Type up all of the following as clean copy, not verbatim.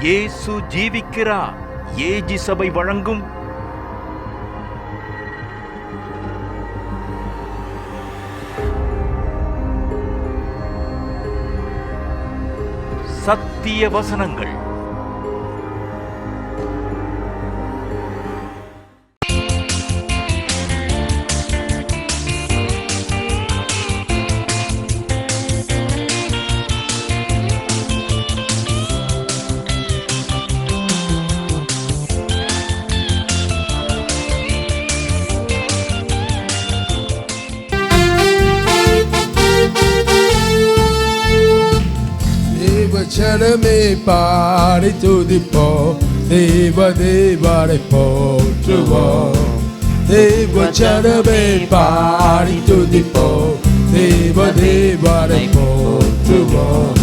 இயேசு ஜீவிக்கிறார். ஏஜி சபை வழங்கும் சத்திய வசனங்கள். வசனமே பாடி துதிப்போம், தேவ தேவனை போற்றுவோம். தேவச்சனமே பாடி துதிப்போம், தேவ தேவனை போற்றுவோம்.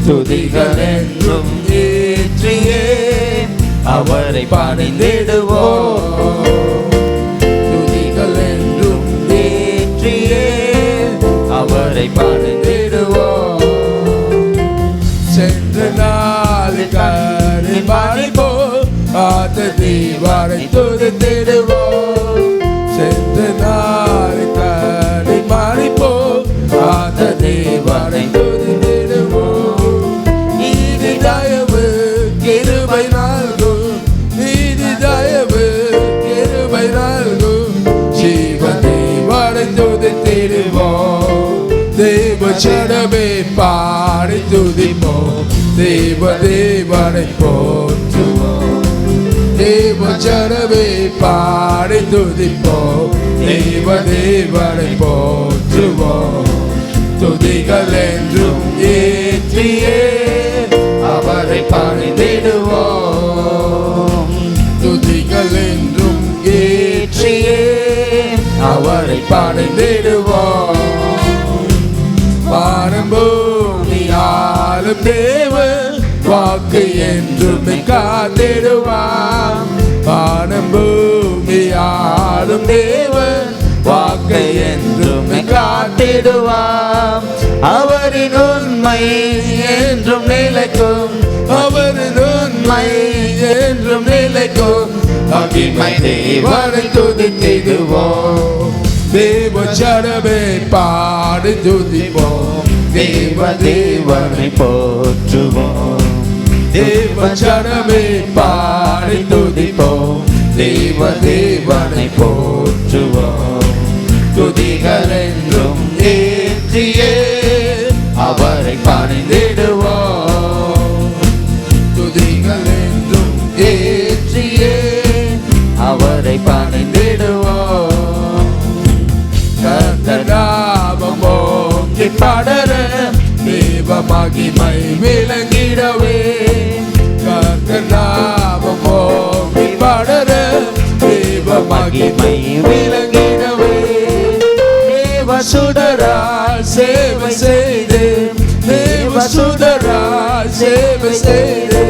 துதிகள் என்றும் ஏற்றியே அவரை பணிந்திடுவோம். துதிகள் என்றும் ஏற்றியே அவரை பணிந்திடுவோம். சென்ற நாள் கரை மறைப்போம், ஆத்த தேவனை துதித்திடுவோம். சென்ற நாள் கரை மறைப்போம், ஆத்த தேவனை துதித்திடுவோம். நீதி தயவு கிருபை நல்கும், நீதி தயவு கிருபை நல்கும், ஜீவ தேவனை துதித்திடுவோம். தேவச்சனமே பாடி துதிப்போம், தேவ தேவனை போற்றுவோம். தேவச்சனமே பாடி துதிப்போம், தேவ தேவனை போற்றுவோம். துதிகள் என்றும் ஏற்றியே அவரை பணிந்திடுவோம். துதிகள் என்றும் ஏற்றியே அவரை பணிந்திடுவோம். வானம் பூமி ஆளும் தேவன் வாக்கு என்றும் காத்திடுவான். வானம் பூமி ஆளும் தேவன் வாக்கு என்றும் காத்திடுவாம். அவரின் உண்மை என்றும் நிலைக்கும், அவரின் உண்மை என்றும் நிலைக்கும். மகிமை தேவனை துதித்திடுவோம். தேவச்சனமே பாடி துதிப்போம், தேவ தேவனை போற்றுவோம். தேவச்சனமே பாடி துதிப்போம், தேவ தேவனை போற்றுவோம். துதிகள் என்றும் ஏற்றியே அவரை பணிந்திடுவோம். துதிகள் என்றும் ஏற்றியே அவரை பணிந்திடுவோம். கர்த்தநாமம் ஓங்கி படர, தேவ மகிமை விளங்கிடவே. கர்த்தநாமம் ஓங்கி படர, தேவ மகிமை விளங்கிடவே. தேவ சுடரால் சேவை செய்து, தேவ சுடரால் சேவை செய்து,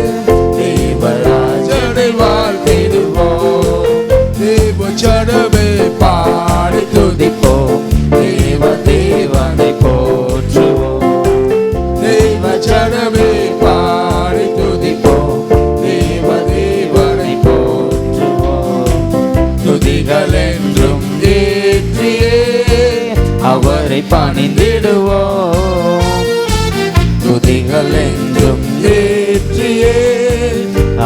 தேவராஜனை வாழ்த்திடுவோம். தேவச்சனமே பாடி துதிப்போம், தேவ தேவனை போற்றுவோம். தேவச்சனமே பாடி துதிப்போம், தேவ தேவனை போற்றுவோம். துதிகள் என்றும் ஏற்றியே அவரை பணிந்திடுவோம். துதிகள் என்றும் ஏற்றியே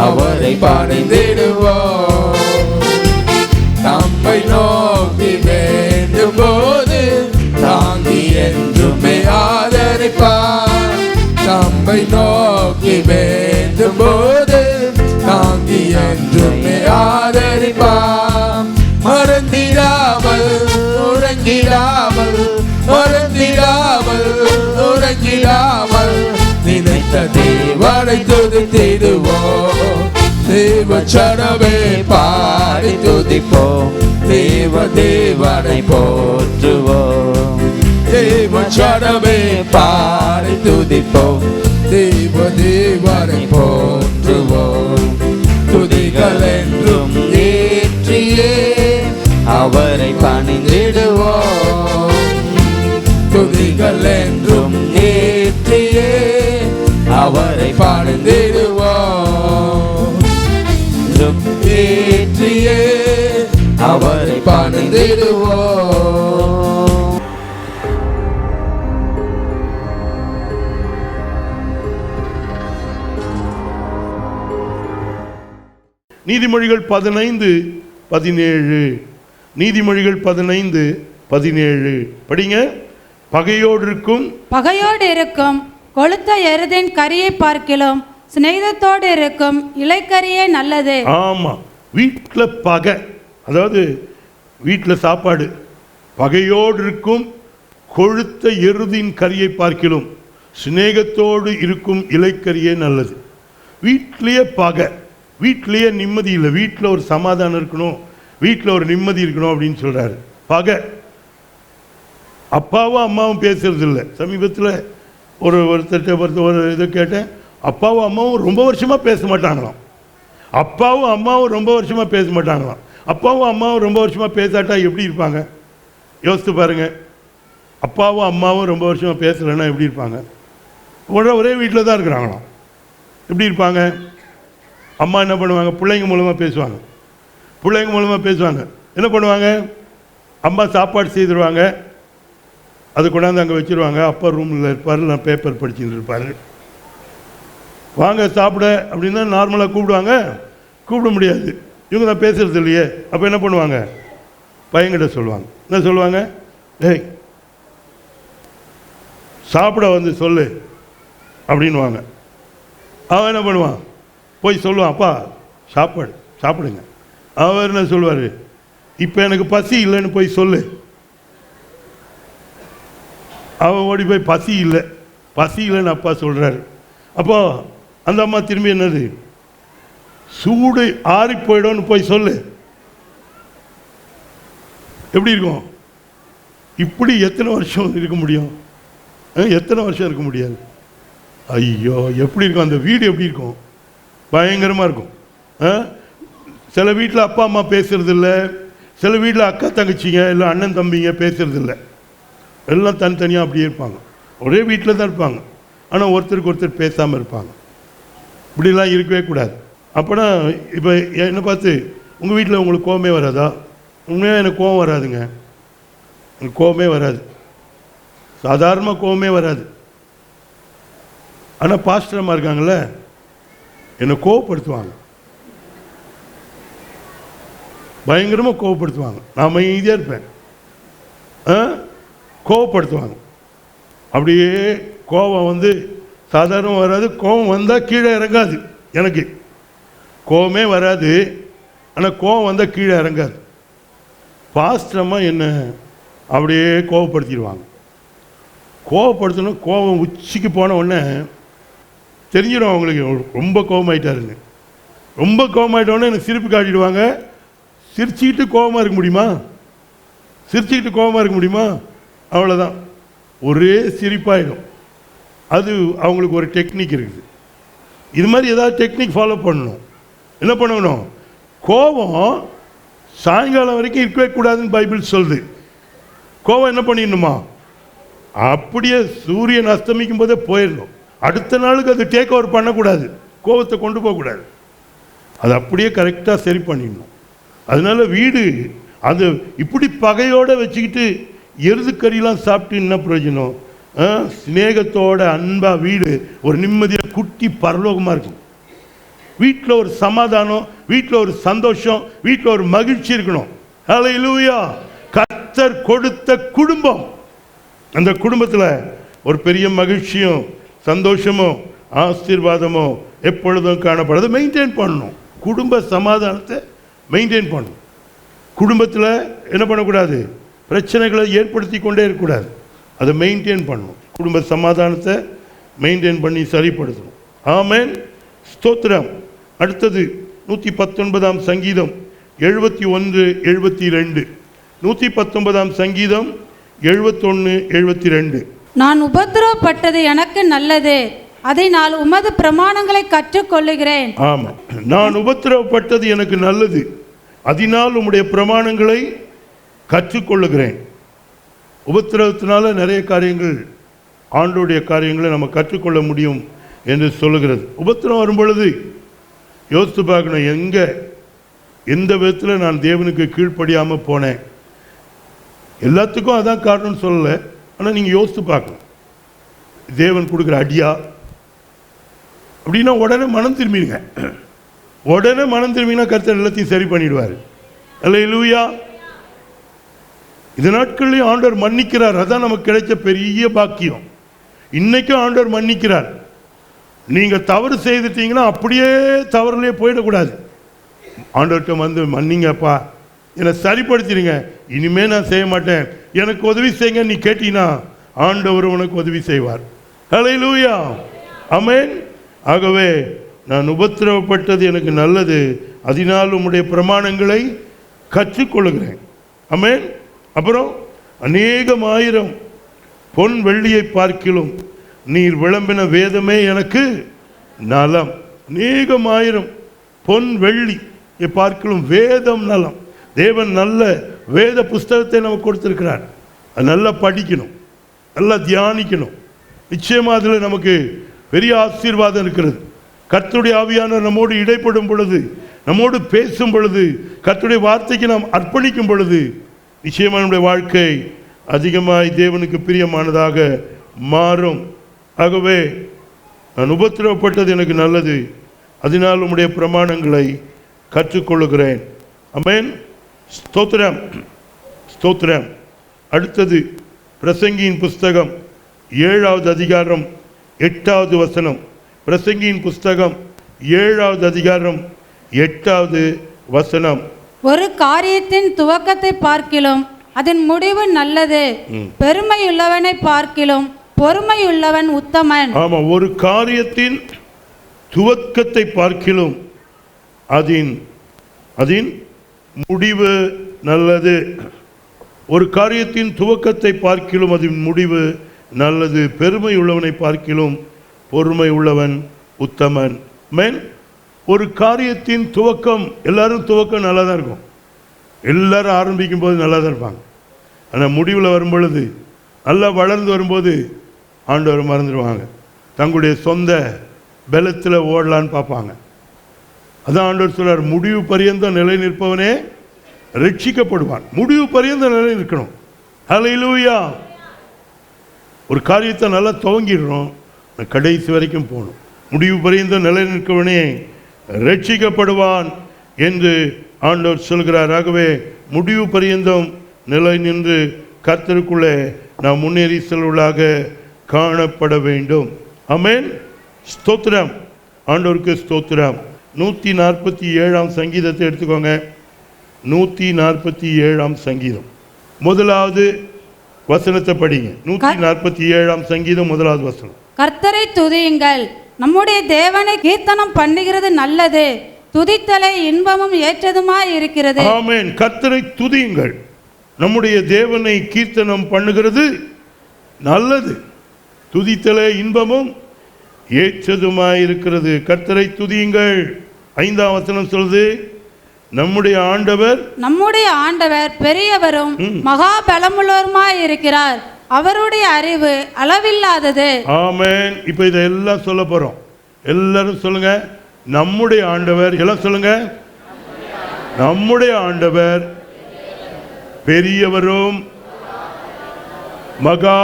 அவரை பணிந்திடுவோம். நம்மை நோக்கி வேண்டும் போது தாங்கி என்றுமே ஆதரிப்பார். நம்மை நோக்கி வேண்டும் போது தாங்கி என்றுமே ஆதரிப்பார். மறந்திடாமல் உறங்கிடாமல், மறந்திடாமல் உறங்கிடாமல், நினைத்த தேவனை துதித்திடுவோம். தேவச்சனமே பாடி துதிப்போம், தேவ தேவனை போற்றுவோம். தேவச்சனமே பாடி துதிப்போம், தேவ தேவனை போற்றுவோம். துதிகள் என்றும் ஏற்றியே அவரை பணிந்திடுவோம். துதிகள் என்றும் ஏற்றியே அவரை பணிந்திடுவோம். ஏற்றியே அவரை பணிந்திடுவோம். நீதிமொழிகள் 15:17. நீதிமொழிகள் 15:17 படிங்க. பகையோடு இருக்கும் கொளுத்த எருதின் கரியை பார்க்கிலும் சிநேகிதத்தோடு இருக்கும் இலைக்கரியே நல்லது. ஆமா, வீட்டில் பகை, அதாவது வீட்டில் சாப்பாடு, பகையோடு இருக்கும் கொழுத்த எருதின் கரியை பார்க்கிலும் சிநேகத்தோடு இருக்கும் இலைக்கரியே நல்லது. வீட்டிலேயே பகை, வீட்டிலேயே நிம்மதி இல்லை, வீட்டில் ஒரு சமாதானம் இருக்கணும், வீட்டில் ஒரு நிம்மதி இருக்கணும் அப்படின்னு சொல்கிறாரு. பகை, அப்பாவும் அம்மாவும் பேசுறது இல்லை. சமீபத்தில் ஒருத்தர் ஒரு இதை கேட்டேன், அப்பாவும் அம்மாவும் ரொம்ப வருஷமாக பேச மாட்டாங்களாம். அப்பாவும் அம்மாவும் ரொம்ப வருஷமாக பேச மாட்டாங்களாம். அப்பாவும் அம்மாவும் ரொம்ப வருஷமாக பேசாட்டா எப்படி இருப்பாங்க? யோசித்து பாருங்கள். அப்பாவும் அம்மாவும் ரொம்ப வருஷமாக பேசலைன்னா எப்படி இருப்பாங்க? ஒரே வீட்டில் தான் இருக்கிறாங்களாம். எப்படி இருப்பாங்க? அம்மா என்ன பண்ணுவாங்க? பிள்ளைங்க மூலமாக பேசுவாங்க. பிள்ளைங்க மூலமாக பேசுவாங்க. என்ன பண்ணுவாங்க? அம்மா சாப்பாடு செய்திருவாங்க, அது கொண்டாந்து அங்கே வச்சுருவாங்க. அப்பா ரூமில் இருப்பார், நான் பேப்பர் படிச்சுட்டு இருப்பார். வாங்க சாப்பிட அப்படின்னா நார்மலாக கூப்பிடுவாங்க, கூப்பிட முடியாது, இவங்க தான் பேசுகிறது இல்லையே. அப்போ என்ன பண்ணுவாங்க? பையன்கிட்ட சொல்லுவாங்க. என்ன சொல்லுவாங்க? ஏய் சாப்பிட வந்து சொல்லு அப்படின்வாங்க. அவன் என்ன பண்ணுவான்? போய் சொல்லுவான், அப்பா சாப்பிடுங்க. அவர் என்ன சொல்லுவார்? இப்போ எனக்கு பசி இல்லைன்னு போய் சொல்லு. அவன் ஓடி போய் பசி இல்லைன்னு அப்பா சொல்கிறாரு. அப்போ அந்த அம்மா திரும்பி என்னது? சூடு ஆறி போயிடும்னு போய் சொல்லு. எப்படி இருக்கும்? இப்படி எத்தனை வருஷம் இருக்க முடியும்? எத்தனை வருஷம் இருக்க முடியாது. ஐயோ, எப்படி இருக்கும் அந்த வீடு? எப்படி இருக்கும்? பயங்கரமாக இருக்கும். சில வீட்டில் அப்பா அம்மா பேசுறதில்ல, சில வீட்டில் அக்கா தங்கச்சிங்க இல்லை அண்ணன் தம்பிங்க பேசுறதில்ல, எல்லாம் தனித்தனியாக அப்படியே இருப்பாங்க. ஒரே வீட்டில் தான் இருப்பாங்க, ஆனால் ஒருத்தருக்கு ஒருத்தர் பேசாமல் இருப்பாங்க. இப்படிலாம் இருக்கவே கூடாது. அப்போனா இப்போ என்னை பார்த்து உங்கள் வீட்டில் உங்களுக்கு கோவமே வராதா? உண்மையாக எனக்கு கோவம் வராதுங்க, எனக்கு கோவமே வராது, சாதாரணமாக கோவமே வராது. ஆனால் பாஸ்டர் அம்மா இருக்காங்கள்ல, என்னை கோவப்படுத்துவாங்க, பயங்கரமாக கோவப்படுத்துவாங்க. நான் அமைதியாக இருப்பேன், கோவப்படுத்துவாங்க. அப்படியே கோபம் வந்து சாதாரணமாக வராது, கோபம் வந்தால் கீழே இறங்காது. எனக்கு கோபமே வராது, ஆனால் கோபம் வந்தால் கீழே இறங்காது. பாஸ்டரமாக என்ன அப்படியே கோவப்படுத்திடுவாங்க. கோவப்படுத்தணும், கோபம் உச்சிக்கு போன உடனே தெரிஞ்சிடும் அவங்களுக்கு ரொம்ப கோபமாயிட்டாருன்னு. ரொம்ப கோபமாயிட்டோடனே எனக்கு சிரிப்பு காட்டிடுவாங்க. சிரிச்சுக்கிட்டு கோபமாக இருக்க முடியுமா? சிரிச்சுக்கிட்டு கோபமாக இருக்க முடியுமா? அவ்வளோதான், ஒரே சிரிப்பாயிடும். அது அவங்களுக்கு ஒரு டெக்னிக் இருக்குது. இது மாதிரி ஏதாவது டெக்னிக் ஃபாலோ பண்ணணும். என்ன பண்ணணும்? கோபம் சாயங்காலம் வரைக்கும் இருக்கவே கூடாதுன்னு பைபிள் சொல்லுது. கோபம் என்ன பண்ணிடணுமா? அப்படியே சூரியன் அஸ்தமிக்கும் போதே போயிடணும். அடுத்த நாளுக்கு அது டேக் ஓவர் பண்ணக்கூடாது, கோபத்தை கொண்டு போகக்கூடாது, அது அப்படியே கரெக்டாக சரி பண்ணிடணும். அதனால வீடு அது இப்படி பகையோடு வச்சுக்கிட்டு எருதுக்கறிலாம் சாப்பிட்டு என்ன பிரயோஜனம்? சிநேகத்தோட அன்பாக வீடு ஒரு நிம்மதியாக குட்டி பரலோகமாக இருக்கும். வீட்டில் ஒரு சமாதானம், வீட்டில் ஒரு சந்தோஷம், வீட்டில் ஒரு மகிழ்ச்சி இருக்கணும். ஹல்லேலூயா! கர்த்தர் கொடுத்த குடும்பம், அந்த குடும்பத்தில் ஒரு பெரிய மகிழ்ச்சியும் சந்தோஷமும் ஆசீர்வாதமோ எப்பொழுதும் காணப்படுறது. மெயின்டைன் பண்ணணும், குடும்ப சமாதானத்தை மெயின்டைன் பண்ணணும். குடும்பத்தில் என்ன பண்ணக்கூடாது? பிரச்சனைகளை ஏற்படுத்தி கொண்டே இருக்கக்கூடாது, அதை மெயின்டைன் பண்ணணும். குடும்ப சமாதானத்தை மெயின்டைன் பண்ணி சரிப்படுத்தணும். ஆமென், ஸ்தோத்திரம். அடுத்தது 119ஆம் சங்கீதம் 71-72. 119ஆம் சங்கீதம் 71-72. நான் உபத்திரவப்பட்டது எனக்கு நல்லது, அதை நான் உமது பிரமாணங்களை கற்றுக்கொள்ளுகிறேன். ஆமாம், நான் உபத்திரவப்பட்டது எனக்கு நல்லது, அதனால் உம்முடைய பிரமாணங்களை கற்றுக்கொள்ளுகிறேன். உபத்திரவத்தினால நிறைய காரியங்கள், ஆண்டோடைய காரியங்களை நம்ம கற்றுக்கொள்ள முடியும் என்று சொல்லுகிறது. உபத்திரம் வரும் பொழுது யோசித்து பார்க்கணும், எங்கே எந்த விதத்தில் நான் தேவனுக்கு கீழ்ப்படியாமல் போனேன்? எல்லாத்துக்கும் அதான் காரணம்னு சொல்லலை, ஆனால் நீங்கள் யோசித்து பார்க்கணும். தேவன் கொடுக்குற அடியா அப்படின்னா உடனே மனம் திரும்பிடுங்க. உடனே மனம் திரும்பினா கர்த்தர் எல்லாத்தையும் சரி பண்ணிடுவார். அல்லேலூயா. இந்த நாட்கள்லையும் ஆண்டவர் மன்னிக்கிறார். அதான் நமக்கு கிடைச்ச பெரிய பாக்கியம். இன்னைக்கும் ஆண்டவர் மன்னிக்கிறார். நீங்கள் தவறு செய்துட்டீங்கன்னா அப்படியே தவறுலேயே போயிடக்கூடாது. ஆண்டவர்கிட்ட வந்து மன்னிங்கப்பா, என்னை சரிப்படுத்திடுங்க, இனிமேல் நான் செய்ய மாட்டேன், எனக்கு உதவி செய்யுங்க நீ கேட்டீங்கன்னா ஆண்டவர் உனக்கு உதவி செய்வார். ஹல்லேலூயா, ஆமென். ஆகவே நான் உபத்திரவப்பட்டது எனக்கு நல்லது, அதனால் உம்முடைய பிரமாணங்களை கற்றுக்கொள்கிறேன். ஆமென். அப்புறம் அநேகமாயிரம் பொன் வெள்ளியை பார்க்கிலும் நீர் விளம்பின வேதமே எனக்கு நலம். அநேகமாயிரம் பொன் வெள்ளியை பார்க்கிலும் வேதம் நலம். தேவன் நல்ல வேத புஸ்தகத்தை நமக்கு கொடுத்திருக்கிறார். அது நல்லா படிக்கணும், நல்லா தியானிக்கணும். நிச்சயமாக அதில் நமக்கு பெரிய ஆசீர்வாதம் இருக்கிறது. கர்த்தருடைய ஆவியானவர் நம்மோடு இடைப்படும் பொழுது, நம்மோடு பேசும் பொழுது, கர்த்தருடைய வார்த்தைக்கு நாம் அர்ப்பணிக்கும் பொழுது நிச்சயமாக நம்முடைய வாழ்க்கை அதிகமாய் தேவனுக்கு பிரியமானதாக மாறும். ஆகவே நான் உபத்திரவப்பட்டது எனக்கு நல்லது, அதனால் உம்முடைய பிரமாணங்களை கற்றுக்கொள்ளுகிறேன். ஆமென். ஸ்தோத்திரம், ஸ்தோத்திரம். அடுத்தது பிரசங்கியின் புஸ்தகம் 7வது அதிகாரம் 8வது வசனம். பிரசங்கியின் புஸ்தகம் 7வது அதிகாரம் 8வது வசனம். ஒரு காரியத்தின் துவக்கத்தை பார்க்கிலும் அதன் முடிவு நல்லது, பெருமையுள்ளவனை பார்க்கிலும் பொறுமையுள்ளவன் உத்தமன். ஆமா, ஒரு காரியத்தின் துவக்கத்தை பார்க்கிலும் அதன் முடிவு நல்லது. ஒரு காரியத்தின் துவக்கத்தை பார்க்கிலும் அதன் முடிவு நல்லது, பெருமை உள்ளவனை பார்க்கிலும் பொறுமை உள்ளவன் உத்தமன். மேன், ஒரு காரியத்தின் துவக்கம், எல்லாரும் துவக்கம் நல்லா தான் இருக்கும், எல்லாரும் ஆரம்பிக்கும் போது நல்லா தான் இருப்பாங்க. ஆனால் முடிவில் வரும்பொழுது, நல்லா வளர்ந்து வரும்போது ஆண்டவர் மறந்துடுவாங்க. தங்களுடைய சொந்த பலத்தில் ஓடலான்னு பார்ப்பாங்க. அதான் ஆண்டவர் சொல்றார், முடிவு பரியந்தம் நிலை நிற்பவனே ரட்சிக்கப்படுவான். முடிவு பரியந்தம் நிலை நிற்கணும். ஹல்லேலூயா. ஒரு காரியத்தை நல்லா துவங்கிடுறோம், கடைசி வரைக்கும் போகணும். முடிவு பரியந்தம் நிலை நிற்கவனே ரட்சிக்கப்படுவான் என்று ஆண்டவர் சொல்கிறார். ஆகவே முடிவு பரியந்தம் நிலை நின்று கர்த்தருக்குள்ளே நாம் முன்னேறி செல்வதாக காணப்பட வேண்டும். ஆமென். ஸ்தோத்திரம், ஆண்டவருக்கு ஸ்தோத்திரம். 147ஆம் சங்கீதத்தை எடுத்துக்கோங்க. 147ஆம் சங்கீதம் முதலாவது வசனத்தை படிங்க. 147ஆம் சங்கீதம் முதலாவது வசனம். கர்த்தரை துதியுங்கள், நம்முடைய தேவனை கீர்த்தனம் பண்ணுகிறது நல்லது, துதித்தலை இன்பமும் ஏற்றதுமாய் இருக்கிறது. ஆமென். கர்த்தரை துதியுங்கள், நம்முடைய தேவனை கீர்த்தனம் பண்ணுகிறது நல்லது, துதித்தலை இன்பமும் ஏற்றதுமாய் இருக்கிறது. கர்த்தரை துதியுங்கள். 5ஆம் வசனம் சொல்லுது, நம்முடைய ஆண்டவர் பெரியவரும் மகா பலமுள்ளவருமாய் இருக்கிறார், அவருடைய அறிவு அளவில்லாதது. ஆமென். இப்போ இதெல்லாம் சொல்ல போறோம். எல்லாரும் சொல்லுங்க, நம்முடைய ஆண்டவர். எல்லாம் சொல்லுங்க, நம்முடைய ஆண்டவர் பெரியவரும் மகா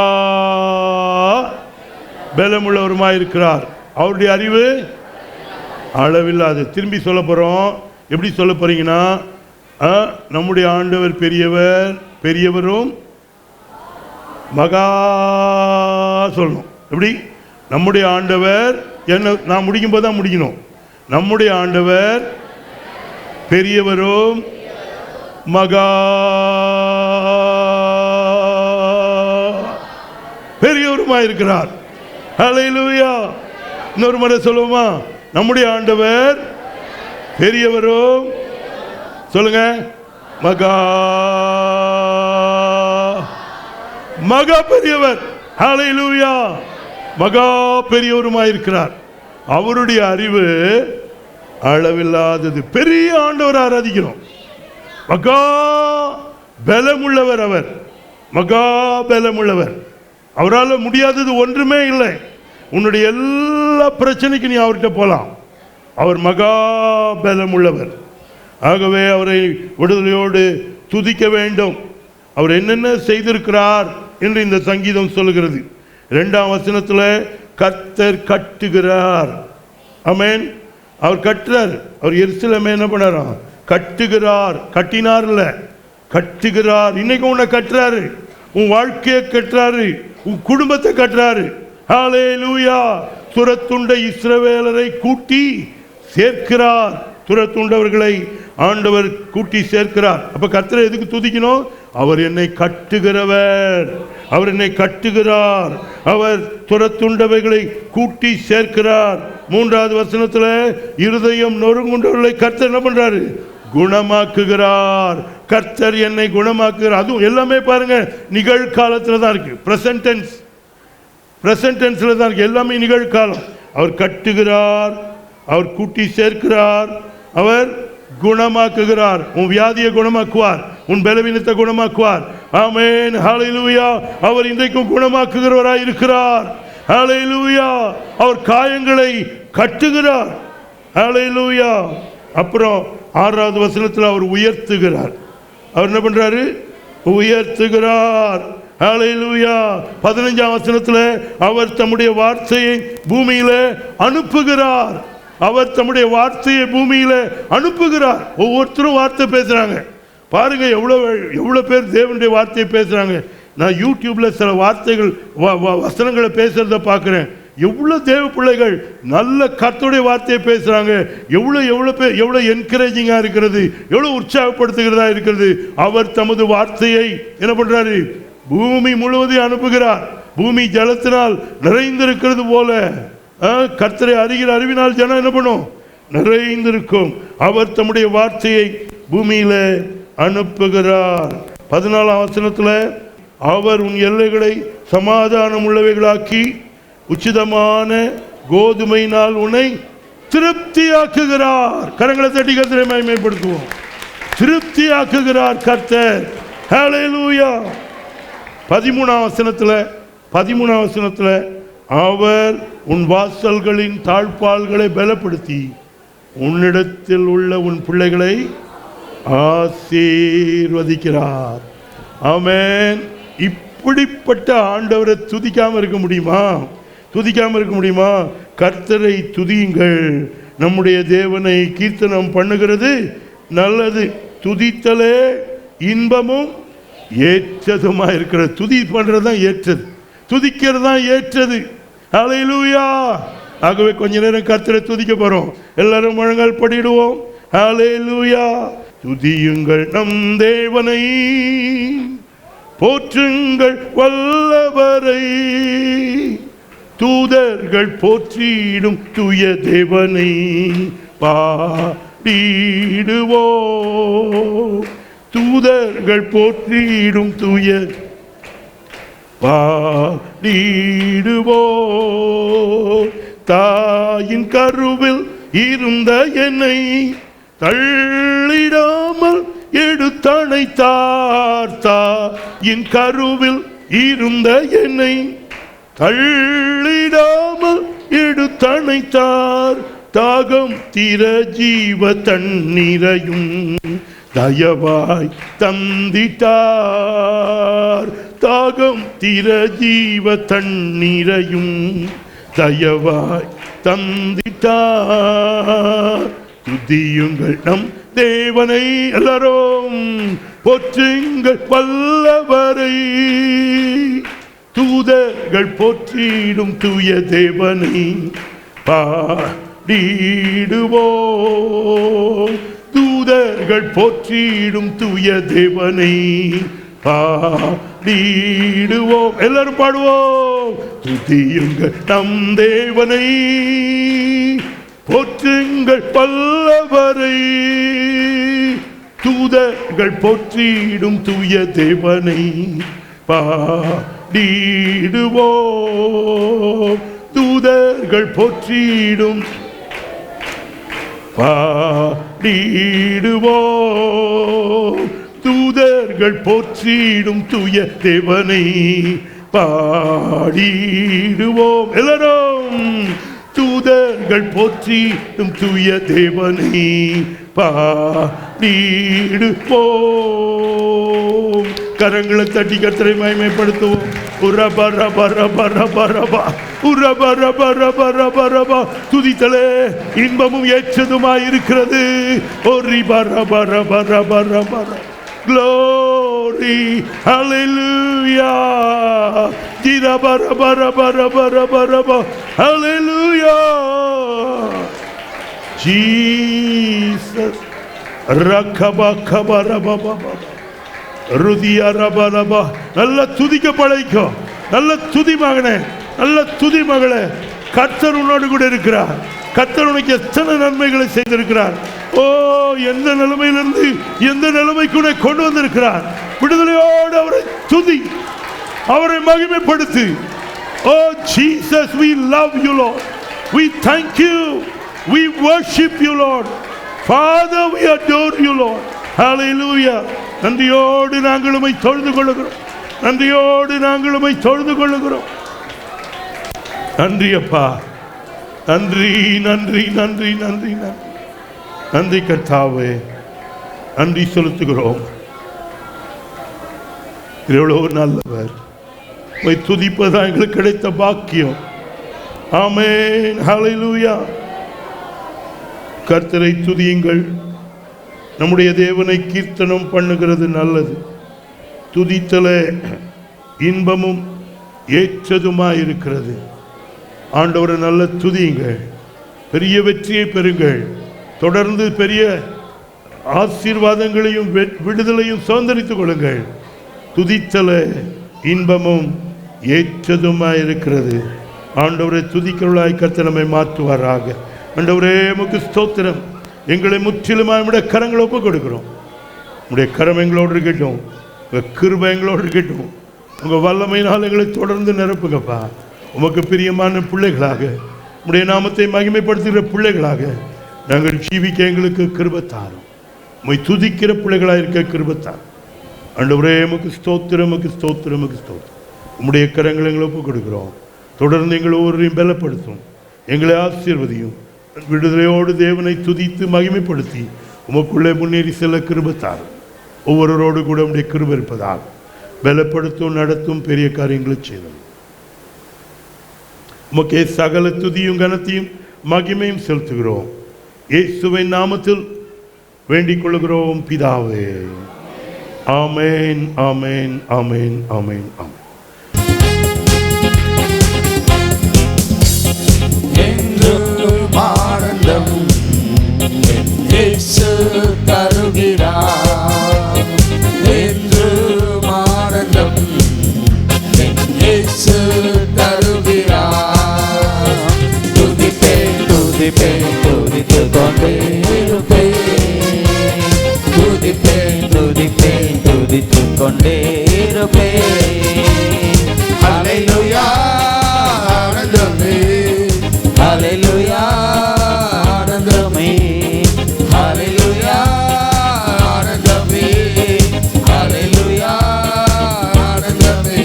பலமுள்ளவருமாய் இருக்கிறார், அவருடைய அறிவு அளவில்லாது. திரும்பி சொல்ல போறோம். எப்படி சொல்ல போறீங்கன்னா, நம்முடைய ஆண்டவர் பெரியவரும் மகா சொல்லணும். எப்படி? நம்முடைய ஆண்டவர், என்ன நான் முடிக்கும் போது தான் முடிக்கணும். நம்முடைய ஆண்டவர் பெரியவரும் மகா பெரியவருமாய் இருக்கிறார். ஹல்லேலூயா. இன்னொரு முறை சொல்லுவோமா? நம்முடைய ஆண்டவர் பெரியவரும், சொல்லுங்க, மகா மகா பெரியவர். ஹல்லேலூயா. மகா பெரியவருமாய் இருக்கிறார், அவருடைய அறிவு அளவில்லாதது. பெரிய ஆண்டவர் ஆராதிக்கிறோம். மகா பலமுள்ளவர் அவர், மகா பலமுள்ளவர். அவரால் முடியாதது ஒன்றுமே இல்லை. உன்னுடைய எல்லா பிரச்சனைக்கும் நீ அவர்கிட்ட போகலாம். அவர் மகா பலமுள்ளவர். ஆகவே அவரை விடுதலையோடு துதிக்க வேண்டும். அவர் என்னென்ன செய்திருக்கிறார் என்று இந்த சங்கீதம் சொல்லுகிறது. 2ஆம் வசனத்தில் கர்த்தர் கட்டுகிறார். ஆமென். அவர் கட்டுறார். அவர் எருசலேமை என்ன பண்ணாராம்? கட்டுகிறார். கட்டினார் இல்ல, கட்டுகிறார். இன்னைக்கு உன்னை கட்டுறாரு, உன் வாழ்க்கையை கட்டுறாரு, உன் குடும்பத்தை கட்டுறாரு. ஹல்லேலூயா. துரத்துண்ட இஸ்ரவேலரை கூட்டி சேர்க்கிறார். துரத்துண்டவர்களை ஆண்டவர் கூட்டி சேர்க்கிறார். அப்ப கர்த்தரை எதுக்கு துதிக்கணும்? அவர் என்னை கட்டுகிறவர், அவர் என்னை கட்டுகிறார், அவர் துரத்துண்டவைகளை கூட்டி சேர்க்கிறார். 3வது வசனத்தில் இருதயம் நொறுங்குண்டவர்களை கர்த்தர் என்ன பண்றாரு? குணமாக்குகிறார். கர்த்தர் என்னை குணமாக்குகிறார். அதுவும் எல்லாமே பாருங்க நிகழ்காலத்தில் தான் இருக்கு. பிரசன்ட் டென்ஸ்ல தான் இருக்கு. எல்லாமே நிகழ்காலம். அவர் கட்டுகிறார், அவர் கூட்டி சேர்க்கிறார், அவர் குணமாக்குகிறார். உன் வியாதியை குணமாக்குவார், உன் பலவீனத்தை குணமாக்குவார். ஆமென். ஹல்லேலூயா. அவர் இன்றைக்கும் குணமாக்குகிறவராய் இருக்கிறார். ஹல்லேலூயா. அவர் காயங்களை கட்டுகிறார். ஹல்லேலூயா. அப்புறம் 6வது வசனத்தில் அவர் உயர்த்துகிறார். அவர் என்ன பண்றாரு? உயர்த்துகிறார். ஹல்லேலூயா. 15ஆம் வசனத்தில் அவர் தம்முடைய வார்த்தையை பூமியில அனுப்புகிறார். அவர் தம்முடைய வார்த்தையை பூமியில அனுப்புகிறார். ஒவ்வொருத்தரும் வார்த்தை பேசுறாங்க. பாருங்க எவ்வளவு பேர் தேவனுடைய வார்த்தையை பேசுறாங்க. நான் யூடியூப்ல சில வார்த்தைகள் வசனங்களை பேசுறத பார்க்கிறேன். எவ்வளவு தேவ பிள்ளைகள் நல்ல கர்த்தருடைய வார்த்தையை பேசுறாங்க. எவ்வளவு என்கரேஜிங்கா இருக்கிறது, எவ்வளவு உற்சாகப்படுத்துகிறதா இருக்கிறது. அவர் தமது வார்த்தையை என்ன பண்றாரு? பூமி முழுவதும் அனுப்புகிறார். பூமி ஜலத்தினால் நிறைந்திருக்கிறது போல கர்த்தரை அறிகிற அறிவினால் ஜனம் என்ன பண்ணும்? நிறைந்திருக்கும். அவர் தம்முடைய வார்த்தையை பூமியில அனுப்புகிறார். 14ஆம் வசனத்தில் அவர் உன் எல்லைகளை சமாதானம் உள்ளவைகளாக்கி உச்சிதமான கோதுமையினால் உன்னை திருப்தியாக்குகிறார். கரங்களை தட்டி கர்த்தரை மகிமைப்படுத்துவோம். திருப்தியாக்குகிறார் கர்த்தர். ஹல்லேலூயா. 13ஆம் வசனத்தில் அவர் உன் வாசல்களின் தாழ்பால்களை பலப்படுத்தி உன்னிடத்தில் உள்ள உன் பிள்ளைகளை ஆசீர்வதிக்கிறார். ஆமென். இப்படிப்பட்ட ஆண்டவரை துதிக்காம இருக்க முடியுமா? துதிக்காம இருக்க முடியுமா? கர்த்தரை துதியுங்கள். நம்முடைய தேவனை கீர்த்தனம் பண்ணுகிறது நல்லது. துதித்தலே இன்பமும் ஏற்றதுமா இருக்கிறது. துதி பண்றது தான் ஏற்றது, துதிக்கிறது தான் ஏற்றது. ஹல்லேலூயா. ஆகவே கொஞ்ச நேரம் கர்த்தரை துதிக்க போறோம். எல்லாரும் முழங்கால் படிடுவோம். ஹல்லேலூயா. துதியுங்கள் நம் தேவனை, போற்றுங்கள் வல்லவரை, தூதர்கள் போற்றிடும் தூய தேவனை பாடிடுவோம். தூதர்கள் போற்றிடும் தூய பாடிடுவோம். தாயின் கருவில் இருந்த என்னை தள்ளிடாமல் எடுத்தணைத்தார். தாயின் கருவில் இருந்த என்னை தள்ளிடாமல் எடுத்தணைத்தார். தாகம் தீர ஜீவ தண்ணீரையும் தயவாய் தந்திட்டார். தாகம் தீர ஜீவ தண்ணீரையும் தயவாய் தந்திட்டார். துதியுங்கள் நம் தேவனை, எல்லாரும் போற்றுங்கள் வல்லவரை, தூதர்கள் போற்றிடும் தூய தேவனை பாடிடுவோம். தூதர்கள் போற்றிடும் தூய தேவனை பாடிடுவோம். எல்லாரும் பாடுவோம். துதியுங்கள் நம் தேவனை, போற்றுங்கள் வல்லவரை, தூதர்கள் போற்றிடும் தூய தேவனை பாடிடுவோம். தூதர்கள் போற்றிடும் பாடிடுவோம். தூதர்கள் போற்றிடும் தூய தேவனை பாடிடுவோம். எல்லாரும் தூதர்கள் போற்றிடும் தூய தேவனை பாடிடுவோம். நீடுப்போம். கரங்களை தட்டி கர்த்தரை மகிமைப்படுத்துவோம். உரபா ரபா ரபா ரபா ரபா உரபா ரபா ரபா ரபா ரபா. துதித்தலே இன்பமும் ஏற்றதுமாய் இருக்கிறது. ஓ ரிபா ரபா ரபா ரபா ரபா. Glory, hallelujah. Diraba raba raba raba raba raba. Hallelujah. Jesus. Rakaba kaba raba baba. Rudiya raba raba. நல்ல துதிக்க பழகிக்கோ. நல்ல துதி மகனே, நல்ல துதி மகளே. கர்த்தர் உன்னோடு கூட இருக்கிறார். கர்த்தர் உனக்கு எத்தனை நன்மைகளை செய்திருக்கிறார். ஓ, எந்த நிலைமையிலிருந்து எந்த நிலைமைக்கு கொண்டு வந்திருக்கிறார். விடுதலையோடு அவரை துதி, அவரை மகிமைப்படுத்து. ஓ Jesus, we love you Lord, we thank you, we worship you Lord, Father, we adore you Lord. Hallelujah. நன்றியோடு நாங்கள் உம்மை தொழுது கொள்ளுகிறோம். நன்றியோடு நாங்கள் உம்மை தொழுது கொள்ளுகிறோம். நன்றி அப்பா, நன்றி நன்றி நன்றி நன்றி நன்றி நன்றி கர்த்தாவே, நன்றி செலுத்துகிறோம். எவ்வளவு நல்லவர். உம்மை துதிப்பதா எங்களுக்கு கிடைத்த பாக்கியம். ஆமென். ஹல்லேலூயா. கர்த்தரை துதியுங்கள். நம்முடைய தேவனை கீர்த்தனம் பண்ணுகிறது நல்லது. துதித்தலே இன்பமும் ஏற்றதுமாயிருக்கிறது. ஆண்டவரை நல்ல துதியுங்கள். பெரிய வெற்றியை பெறுங்கள். தொடர்ந்து பெரிய ஆசீர்வாதங்களையும் விடுதலையும் சுதந்திரித்துக் கொள்ளுங்கள். துதித்தல இன்பமும் ஏற்றதுமாயிருக்கிறது. ஆண்டவரை துதிக்கிறவர்களாய் கர்த்தர் நம்மை மாற்றுவாராக. ஆண்டவரே உமக்கு ஸ்தோத்திரம். எங்களை முற்றிலுமாய் உம்முடைய கரங்களை ஒப்புக் கொடுக்கிறோம். உம்முடைய கரம் எங்களோடு இருக்கட்டும். உங்கள் கிருபை எங்களோடு இருக்கட்டும். உங்கள் வல்லமையினால் எங்களை தொடர்ந்து நிரப்புங்கப்பா. உமக்கு பிரியமான பிள்ளைகளாக, உம்முடைய நாமத்தை மகிமைப்படுத்துகிற பிள்ளைகளாக நாங்கள் ஜீவிக்க எங்களுக்கு கிருபை தாரும். உம்மை துதிக்கிற பிள்ளைகளாக இருக்க கிருபை தாரும். ஆண்டவரே உமக்கு ஸ்தோத்திரம், உமக்கு ஸ்தோத்திரம், உமக்கு ஸ்தோத்திரம். உம்முடைய கரங்களை எங்களை ஒப்புக் கொடுக்கிறோம். தொடர்ந்து எங்களை ஒவ்வொருவரையும் பலப்படுத்தும். எங்களை ஆசீர்வதியும். விடுதலையோடு தேவனை துதித்து மகிமைப்படுத்தி உமக்குள்ளே முன்னேறி செல்ல கிருபை தாரும். ஒவ்வொருவரோடு கூட உம்முடைய கிருபை இருப்பதாக பலப்படுத்தும், நடத்தும், பெரிய காரியங்களை செய்தோம். உமக்கே சகல துதியும் கனத்தையும் மகிமையும் செலுத்துகிறோம். இயேசுவின் நாமத்தில் வேண்டிக் கொள்கிறோம் பிதாவே. ஆமென், ஆமென், ஆமென், ஆமென், ஆமென். என்றும் ஆனந்தம் இயேசு தருகிறார். என்றும் ஆனந்தம் இயேசு தருகிறார். துதிப்பேன் துதிப்பேன் துதித்துக் கொண்டே இருப்பேன். துதிப்பேன் துதிப்பேன் துதித்துக் கொண்டே இருப்பேன். ஹல்லேலூயா ஆனந்தமே, ஹல்லேலூயா ஆனந்தமே, ஹல்லேலூயா ஆனந்தமே, ஹல்லேலூயா ஆனந்தமே.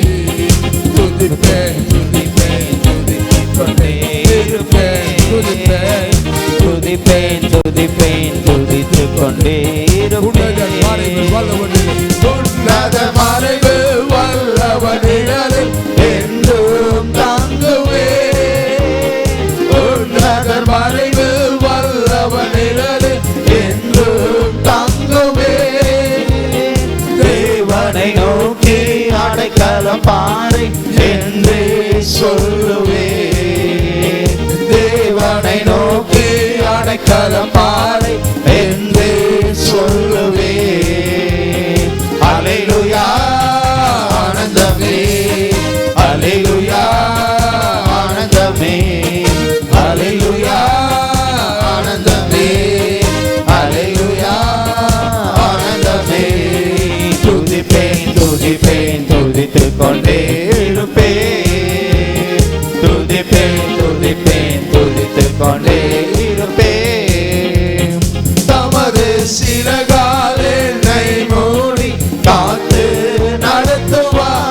துதிப்பேன் துதிப்பேன் துதித்துக் கொண்டே இருப்பேன். துதிப்பேன் துதிப்பேன் துதிப்பேன் துதித்துக் கொண்டே இருப்பேன். உன்னத மறைவு வல்லவனிடலில் என்றும் தங்குவேன். உன்னத மறைவு வல்லவனிடலில் என்றும் தங்குவேன். தேவனை நோக்கி அடைக்கலம் பாறை என்றே சொல்லுவேன். தேவனை நோக்கி அடைக்கலம் பாறை என்றே சொல்லுவேன். அல்லேலூயா ஆனந்தமே, அல்லேலூயா ஆனந்தமே, அல்லேலூயா ஆனந்தமே, அல்லேலூயா ஆனந்தமே. துதிப்பேன் துதிப்பேன் துதித்துக் கொண்டே இருப்பேன். துதிப்பேன் துதிப்பேன் துதித்துக் கொண்டே இருப்பேன். தமது சிறகால் என்னை மூடி காத்து நடத்துவார்.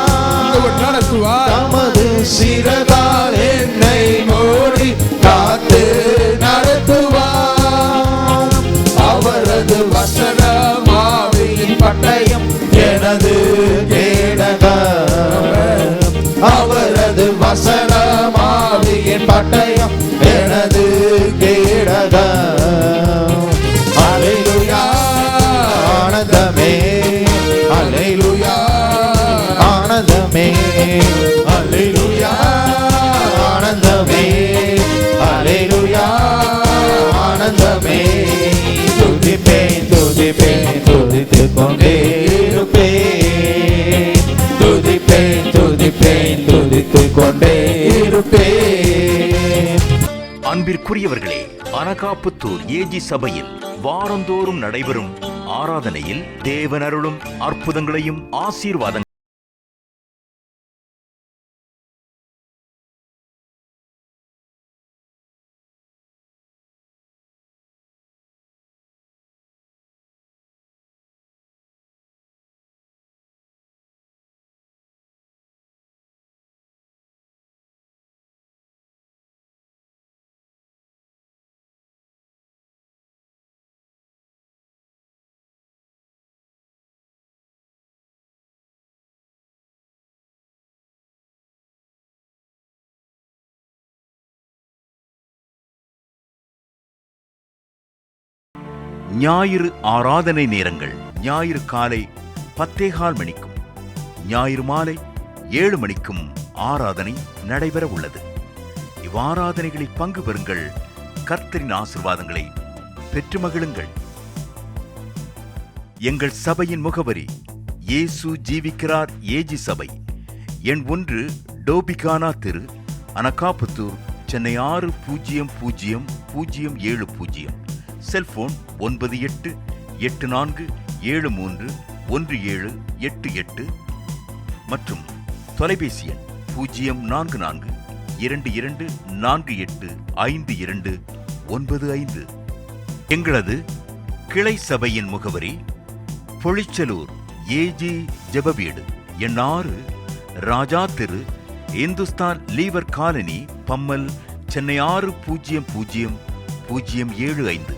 தமது சிறகால் என்னை மூடி காத்து நடத்துவார். அவரது வசனம் அல்லேலூயா ஆனந்தமே அல்லேலூயா ஆனந்தமே துதிப்பேன் துதிப்பேன் துதித்துக் கொண்டே இருப்பேன் துதிப்பேன் துதிப்பேன் துதித்துக் கொண்டே இருப்பேன். அன்பிற்குரியவர்களே, அனகாபுத்தூர் ஏஜி சபையில் வாரந்தோறும் நடைபெறும் ஆராதனையில் தேவனருளும் அற்புதங்களையும் ஆசீர்வாதங்களையும் ஞாயிறு ஆராதனை நேரங்கள் ஞாயிறு காலை 10:15 மணிக்கும் ஞாயிறு மாலை 7 மணிக்கும் ஆராதனை நடைபெற உள்ளது. இவ்வாராதனைகளில் பங்கு பெறுங்கள். கர்த்தரின் ஆசீர்வாதங்களை பெற்று மகிழுங்கள். எங்கள் சபையின் முகவரி இயேசு ஜீவிக்கிறார் ஏஜி சபை, எண் 1, டோபிகானா தெரு, அனகாபுத்தூர், சென்னை 600070. செல்போன் 9884731788 மற்றும் தொலைபேசி எண் 0442248595. எங்களது கிளை சபையின் முகவரி பொழிச்சலூர் ஏஜி ஜெபவீடு, எண் 6, ராஜா தெரு, இந்துஸ்தான் லீவர் காலனி, பம்மல், சென்னை 600075.